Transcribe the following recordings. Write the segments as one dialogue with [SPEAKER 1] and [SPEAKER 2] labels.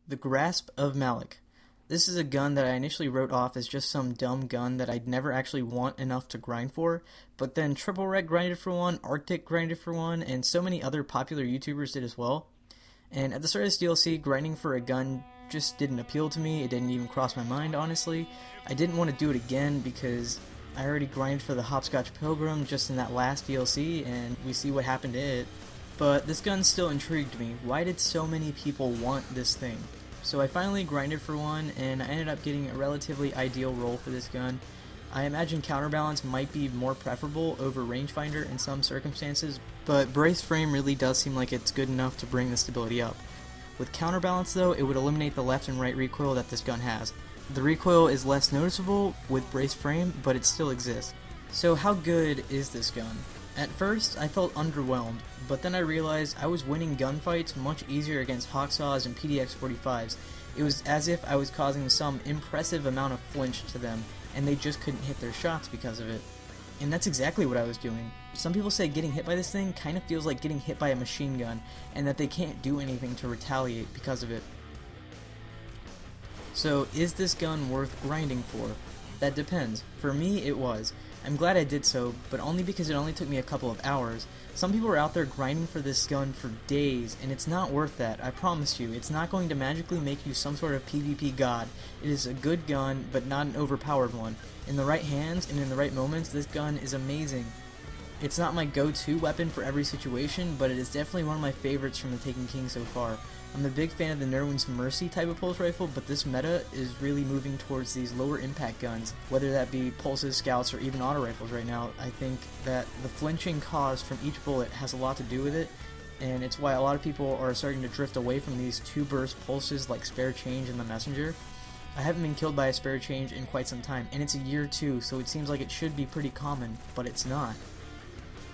[SPEAKER 1] The Grasp of Malok. This is a gun that I initially wrote off as just some dumb gun that I'd never actually want enough to grind for, but then Triple Red grinded for one, Arctic grinded for one, and so many other popular YouTubers did as well. And at the start of this DLC, grinding for a gun just didn't appeal to me. It didn't even cross my mind, honestly. I didn't want to do it again because I already grinded for the Hopscotch Pilgrim just in that last DLC, and we see what happened to it. But this gun still intrigued me. Why did so many people want this thing? So I finally grinded for one, and I ended up getting a relatively ideal roll for this gun. I imagine counterbalance might be more preferable over rangefinder in some circumstances, but brace frame really does seem like it's good enough to bring the stability up. With counterbalance though, it would eliminate the left and right recoil that this gun has. The recoil is less noticeable with brace frame, but it still exists. So how good is this gun? At first, I felt underwhelmed, but then I realized I was winning gunfights much easier against Hawksaws and PDX-45s. It was as if I was causing some impressive amount of flinch to them, and they just couldn't hit their shots because of it. And that's exactly what I was doing. Some people say getting hit by this thing kind of feels like getting hit by a machine gun, and that they can't do anything to retaliate because of it. So, is this gun worth grinding for? That depends. For me, it was. I'm glad I did so, but only because it only took me a couple of hours. Some people are out there grinding for this gun for days, and it's not worth that, I promise you. It's not going to magically make you some sort of PvP god. It is a good gun, but not an overpowered one. In the right hands and in the right moments, this gun is amazing. It's not my go-to weapon for every situation, but it is definitely one of my favorites from the Taken King so far. I'm a big fan of the Nerwin's Mercy type of pulse rifle, but this meta is really moving towards these lower impact guns, whether that be pulses, scouts, or even auto rifles right now. I think that the flinching caused from each bullet has a lot to do with it, and it's why a lot of people are starting to drift away from these two-burst pulses like Spare Change and the Messenger. I haven't been killed by a Spare Change in quite some time, and it's a year too, so it seems like it should be pretty common, but it's not.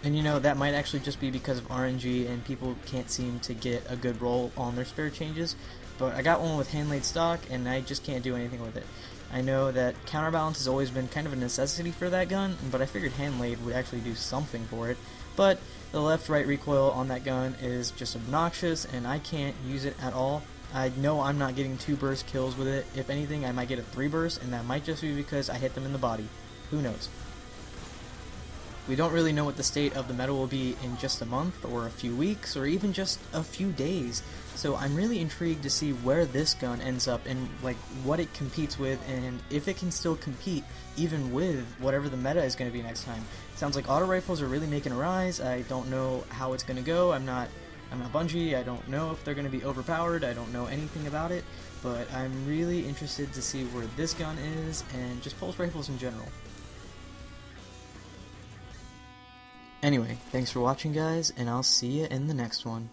[SPEAKER 1] And you know, that might actually just be because of RNG and people can't seem to get a good roll on their spare changes, but I got one with hand-laid stock and I just can't do anything with it. I know that counterbalance has always been kind of a necessity for that gun, but I figured hand-laid would actually do something for it. But the left-right recoil on that gun is just obnoxious and I can't use it at all. I know I'm not getting 2-burst kills with it. If anything, I might get a 3-burst, and that might just be because I hit them in the body. Who knows? We don't really know what the state of the meta will be in just a month, or a few weeks, or even just a few days. So I'm really intrigued to see where this gun ends up and like what it competes with, and if it can still compete even with whatever the meta is going to be next time. Sounds like auto rifles are really making a rise. I don't know how it's going to go. I'm not Bungie. I don't know if they're going to be overpowered. I don't know anything about it, but I'm really interested to see where this gun is and just pulse rifles in general. Anyway, thanks for watching guys, and I'll see you in the next one.